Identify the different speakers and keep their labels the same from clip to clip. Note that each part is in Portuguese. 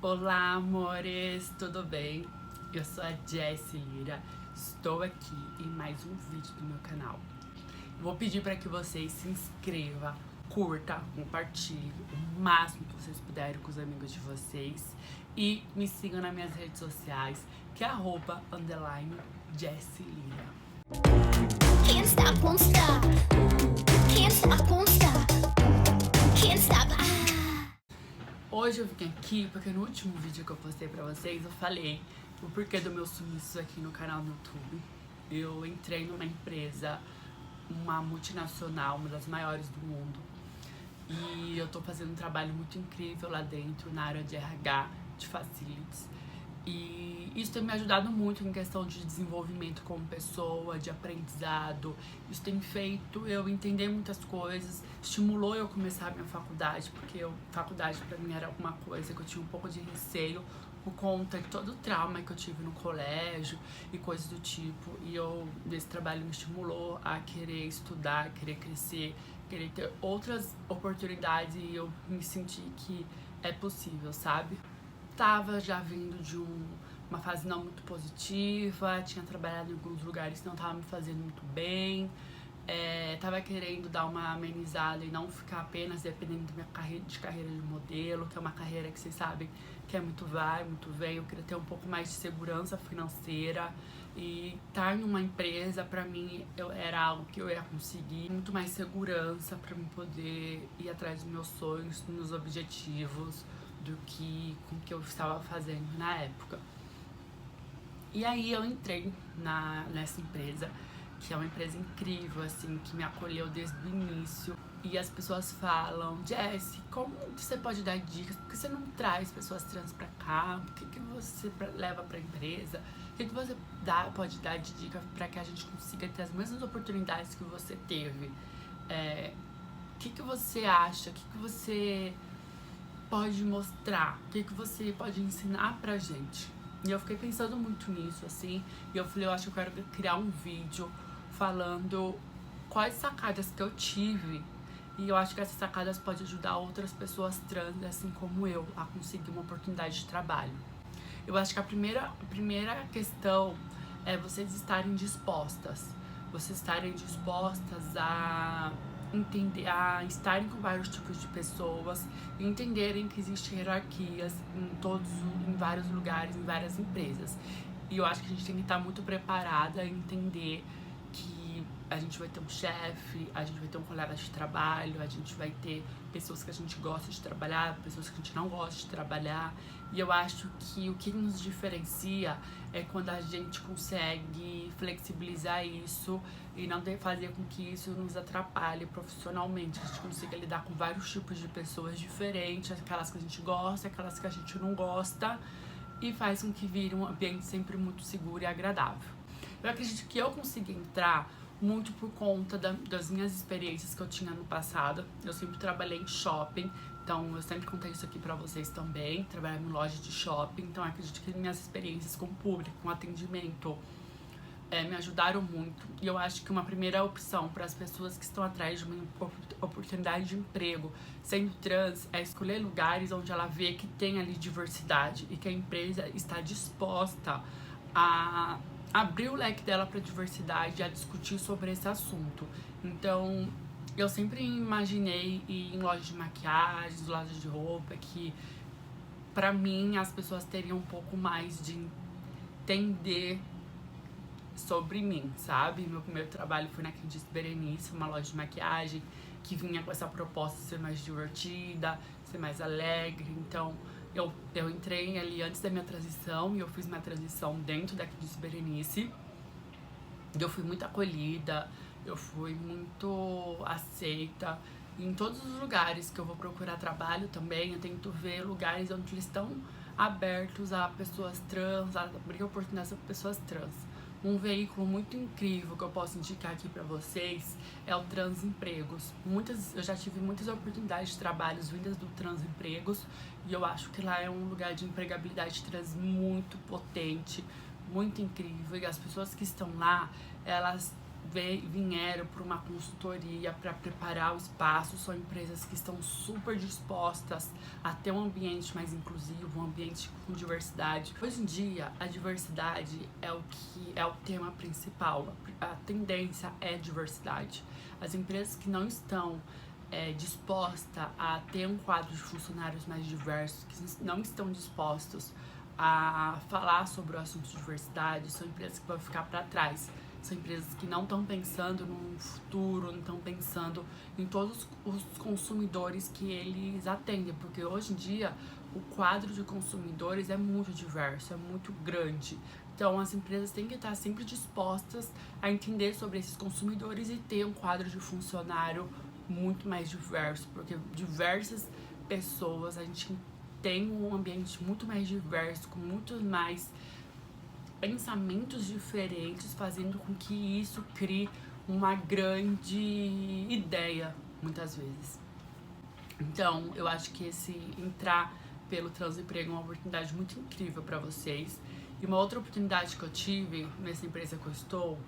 Speaker 1: Olá, amores, tudo bem? Eu sou a Jessie Lira, estou aqui em mais um vídeo do meu canal. Vou pedir para que vocês se inscrevam, curta, compartilhe o máximo que vocês puderem com os amigos de vocês e me sigam nas minhas redes sociais, que é @_Jessie Lira.
Speaker 2: Can't stop, won't stop. Can't stop, won't stop. Can't stop.
Speaker 1: Hoje eu vim aqui porque no último vídeo que eu postei pra vocês eu falei o porquê do meu sumiço aqui no canal do YouTube. Eu entrei numa empresa, uma multinacional, uma das maiores do mundo, e eu tô fazendo um trabalho muito incrível lá dentro na área de RH, de facilities. E isso tem me ajudado muito em questão de desenvolvimento como pessoa, de aprendizado. Isso tem feito eu entender muitas coisas, estimulou eu começar a minha faculdade, porque faculdade pra mim era alguma coisa que eu tinha um pouco de receio por conta de todo o trauma que eu tive no colégio e coisas do tipo. E esse trabalho me estimulou a querer estudar, querer crescer, querer ter outras oportunidades, e eu me senti que é possível, sabe? Tava já vindo de uma fase não muito positiva, tinha trabalhado em alguns lugares que não tava me fazendo muito bem, tava querendo dar uma amenizada e não ficar apenas dependendo da minha carreira de modelo, que é uma carreira que vocês sabem que é muito vai, muito vem. Eu queria ter um pouco mais de segurança financeira, e estar em uma empresa pra mim era algo que eu ia conseguir muito mais segurança pra mim poder ir atrás dos meus sonhos, dos meus objetivos, do que com o que eu estava fazendo na época. E aí eu entrei nessa empresa, que é uma empresa incrível, assim, que me acolheu desde o início. E as pessoas falam: Jessie, como você pode dar dicas? Por que você não traz pessoas trans pra cá? O que você leva pra empresa? O que você pode dar de dica pra que a gente consiga ter as mesmas oportunidades que você teve? O que você acha? O que você pode mostrar? O que você pode ensinar pra gente? E eu fiquei pensando muito nisso, assim, e eu falei, eu acho que eu quero criar um vídeo falando quais sacadas que eu tive, e eu acho que essas sacadas podem ajudar outras pessoas trans, assim como eu, a conseguir uma oportunidade de trabalho. Eu acho que a primeira questão é vocês estarem dispostas a entender, a estarem com vários tipos de pessoas, e entenderem que existem hierarquias em vários lugares, em várias empresas. E eu acho que a gente tem que estar muito preparada a entender que a gente vai ter um chefe, a gente vai ter um colega de trabalho, a gente vai ter pessoas que a gente gosta de trabalhar, pessoas que a gente não gosta de trabalhar. E eu acho que o que nos diferencia é quando a gente consegue flexibilizar isso e não fazer com que isso nos atrapalhe profissionalmente. A gente consiga lidar com vários tipos de pessoas diferentes, aquelas que a gente gosta, aquelas que a gente não gosta, e faz com que vire um ambiente sempre muito seguro e agradável. Eu acredito que eu consegui entrar muito por conta das minhas experiências que eu tinha no passado. Eu sempre trabalhei em shopping, então eu sempre contei isso aqui pra vocês também. Trabalhei em loja de shopping, então eu acredito que minhas experiências com o público, com atendimento, me ajudaram muito. E eu acho que uma primeira opção para as pessoas que estão atrás de uma oportunidade de emprego sendo trans é escolher lugares onde ela vê que tem ali diversidade e que a empresa está disposta a abrir o leque dela para diversidade, a discutir sobre esse assunto. Então, eu sempre imaginei ir em lojas de maquiagem, lojas de roupa, que pra mim as pessoas teriam um pouco mais de entender sobre mim, sabe? Meu primeiro trabalho foi na Candice Berenice, uma loja de maquiagem que vinha com essa proposta de ser mais divertida, ser mais alegre. Então eu entrei ali antes da minha transição, e eu fiz minha transição dentro da Candice Berenice. E eu fui muito acolhida, eu fui muito aceita. E em todos os lugares que eu vou procurar trabalho também, eu tento ver lugares onde eles estão abertos a pessoas trans, a abrir oportunidades para pessoas trans. Um veículo muito incrível que eu posso indicar aqui pra vocês é o Transempregos. Eu já tive muitas oportunidades de trabalhos vindas do Transempregos, e eu acho que lá é um lugar de empregabilidade trans muito potente, muito incrível. E as pessoas que estão lá, elas vieram para uma consultoria para preparar o espaço, são empresas que estão super dispostas a ter um ambiente mais inclusivo, um ambiente com diversidade. Hoje em dia, a diversidade é o tema principal, a tendência é diversidade. As empresas que não estão dispostas a ter um quadro de funcionários mais diversos, que não estão dispostos a falar sobre o assunto de diversidade, são empresas que vão ficar para trás. São empresas que não estão pensando no futuro, não estão pensando em todos os consumidores que eles atendem, porque hoje em dia o quadro de consumidores é muito diverso, é muito grande. Então as empresas têm que estar sempre dispostas a entender sobre esses consumidores e ter um quadro de funcionário muito mais diverso, porque diversas pessoas, a gente tem um ambiente muito mais diverso, com muito mais pensamentos diferentes, fazendo com que isso crie uma grande ideia, muitas vezes. Então, eu acho que esse entrar pelo Transemprego é uma oportunidade muito incrível para vocês. E uma outra oportunidade que eu tive nessa empresa que eu estou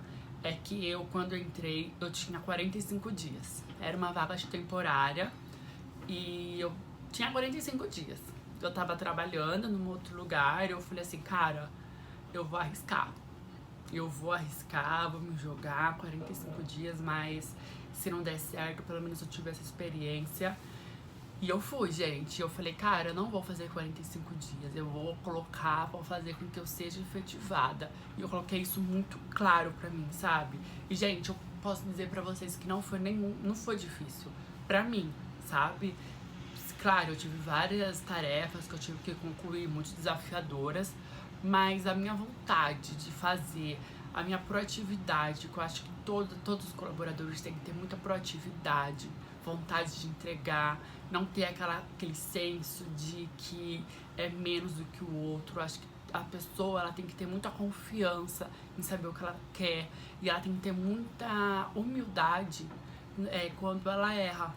Speaker 1: é que quando eu entrei, eu tinha 45 dias. Era uma vaga temporária e eu tinha 45 dias. Eu tava trabalhando num outro lugar e eu falei assim, cara, eu vou arriscar, vou me jogar 45 dias, mas se não der certo, pelo menos eu tive essa experiência. E eu fui, gente, eu falei, cara, eu não vou fazer 45 dias, eu vou fazer com que eu seja efetivada. E eu coloquei isso muito claro pra mim, sabe? E, gente, eu posso dizer pra vocês que não foi difícil pra mim, sabe? Claro, eu tive várias tarefas que eu tive que concluir, muito desafiadoras, mas a minha vontade de fazer, a minha proatividade, que eu acho que todos os colaboradores têm que ter muita proatividade, vontade de entregar, não ter aquele senso de que é menos do que o outro. Eu acho que a pessoa ela tem que ter muita confiança em saber o que ela quer e ela tem que ter muita humildade quando ela erra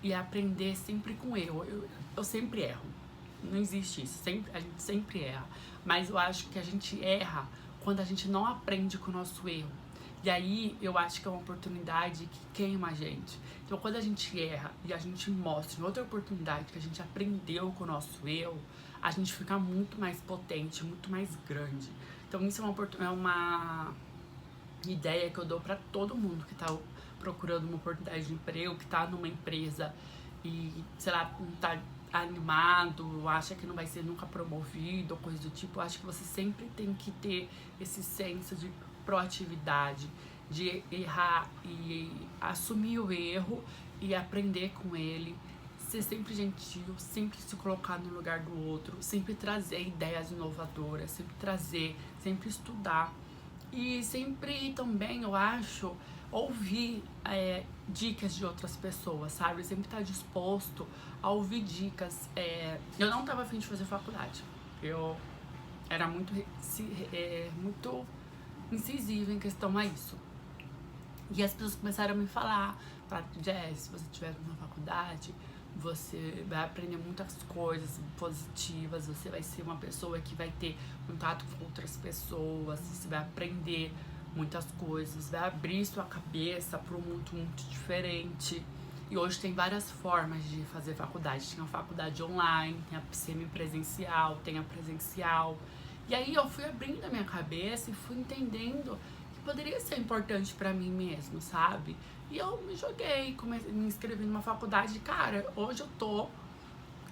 Speaker 1: e aprender sempre com erro. Eu sempre erro. Não existe isso, a gente sempre erra. Mas eu acho que a gente erra quando a gente não aprende com o nosso erro. E aí eu acho que é uma oportunidade que queima a gente. Então quando a gente erra e a gente mostra em outra oportunidade que a gente aprendeu com o nosso erro, a gente fica muito mais potente, muito mais grande. Então isso é uma ideia que eu dou pra todo mundo que tá procurando uma oportunidade de emprego, que tá numa empresa e, sei lá, não tá animado, acha que não vai ser nunca promovido ou coisa do tipo. Eu acho que você sempre tem que ter esse senso de proatividade, de errar e assumir o erro e aprender com ele, ser sempre gentil, sempre se colocar no lugar do outro, sempre trazer ideias inovadoras, sempre estudar e sempre também, eu acho, ouvir dicas de outras pessoas, sabe? Sempre estar disposto a ouvir dicas. Eu não tava afim de fazer faculdade. Eu era muito incisiva em questão a isso. E as pessoas começaram a me falar, Jess, se você estiver na faculdade, você vai aprender muitas coisas positivas, você vai ser uma pessoa que vai ter contato com outras pessoas, você vai aprender muitas coisas, vai abrir sua cabeça para um mundo muito diferente. E hoje tem várias formas de fazer faculdade. Tem a faculdade online, tem a semipresencial, tem a presencial. E aí eu fui abrindo a minha cabeça e fui entendendo que poderia ser importante pra mim mesmo, sabe? E eu me joguei, me inscrevi numa faculdade. Cara, hoje eu tô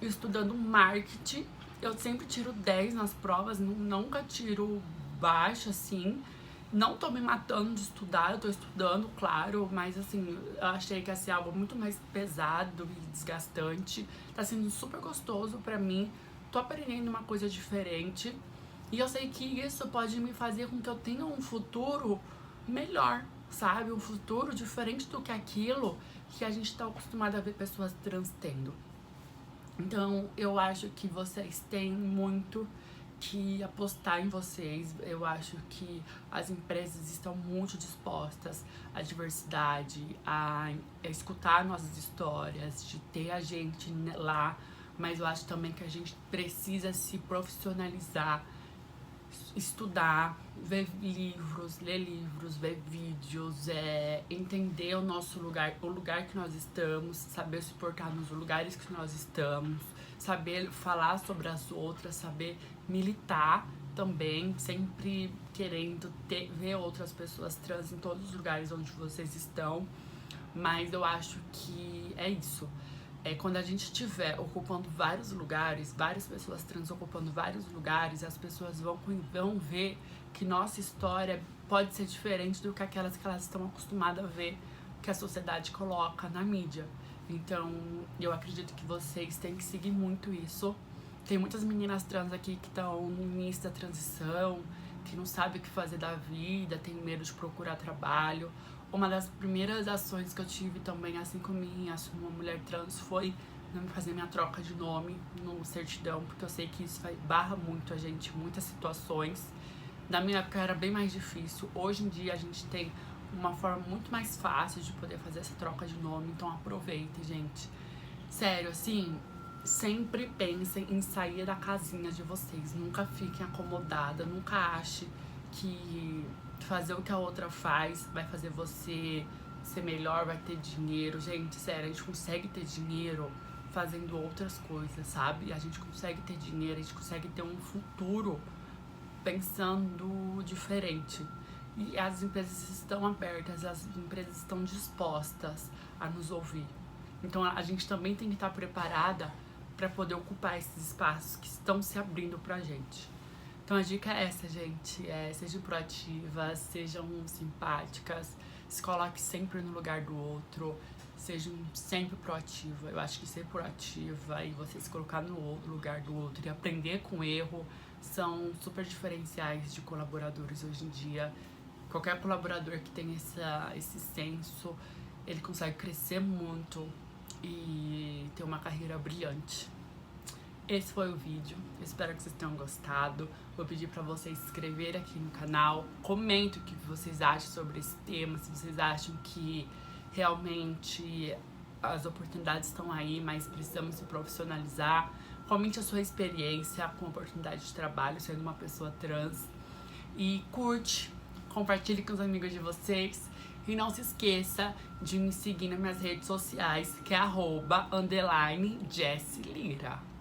Speaker 1: estudando marketing. Eu sempre tiro 10 nas provas, nunca tiro baixo, assim. Não tô me matando de estudar, eu tô estudando, claro, mas assim, eu achei que ia ser algo muito mais pesado e desgastante. Tá sendo super gostoso pra mim, tô aprendendo uma coisa diferente. E eu sei que isso pode me fazer com que eu tenha um futuro melhor, sabe? Um futuro diferente do que aquilo que a gente tá acostumado a ver pessoas trans tendo. Então, eu acho que vocês têm muito que apostar em vocês. Eu acho que as empresas estão muito dispostas à diversidade, a escutar nossas histórias, de ter a gente lá, mas eu acho também que a gente precisa se profissionalizar, estudar, ver livros, ler livros, ver vídeos, entender o nosso lugar, o lugar que nós estamos, saber se portar nos lugares que nós estamos, saber falar sobre as outras, saber militar também, sempre querendo ver outras pessoas trans em todos os lugares onde vocês estão. Mas eu acho que é isso. Quando a gente estiver ocupando vários lugares, várias pessoas trans ocupando vários lugares, as pessoas vão ver que nossa história pode ser diferente do que aquelas que elas estão acostumadas a ver, que a sociedade coloca na mídia. Então, eu acredito que vocês têm que seguir muito isso. Tem muitas meninas trans aqui que estão no início da transição, que não sabem o que fazer da vida, tem medo de procurar trabalho. Uma das primeiras ações que eu tive também, assim como me assumir uma mulher trans, foi fazer minha troca de nome no certidão, porque eu sei que isso barra muito a gente em muitas situações. Na minha época era bem mais difícil. Hoje em dia a gente tem uma forma muito mais fácil de poder fazer essa troca de nome, então aproveitem, gente. Sério, assim, sempre pensem em sair da casinha de vocês. Nunca fiquem acomodada, nunca ache que fazer o que a outra faz vai fazer você ser melhor, vai ter dinheiro. Gente, sério, a gente consegue ter dinheiro fazendo outras coisas, sabe? A gente consegue ter dinheiro, a gente consegue ter um futuro pensando diferente. E as empresas estão abertas, as empresas estão dispostas a nos ouvir. Então a gente também tem que estar preparada para poder ocupar esses espaços que estão se abrindo pra gente. Então a dica é essa, gente, sejam proativas, sejam simpáticas, se coloque sempre no lugar do outro, sejam sempre proativas. Eu acho que ser proativa e você se colocar no lugar do outro e aprender com o erro são super diferenciais de colaboradores hoje em dia. Qualquer colaborador que tem esse senso, ele consegue crescer muito e ter uma carreira brilhante. Esse foi o vídeo, eu espero que vocês tenham gostado. Vou pedir pra vocês se inscreverem aqui no canal, comentem o que vocês acham sobre esse tema, se vocês acham que realmente as oportunidades estão aí, mas precisamos se profissionalizar. Comente a sua experiência com oportunidade de trabalho sendo uma pessoa trans e curte, compartilhe com os amigos de vocês. E não se esqueça de me seguir nas minhas redes sociais, que é @_JessLira.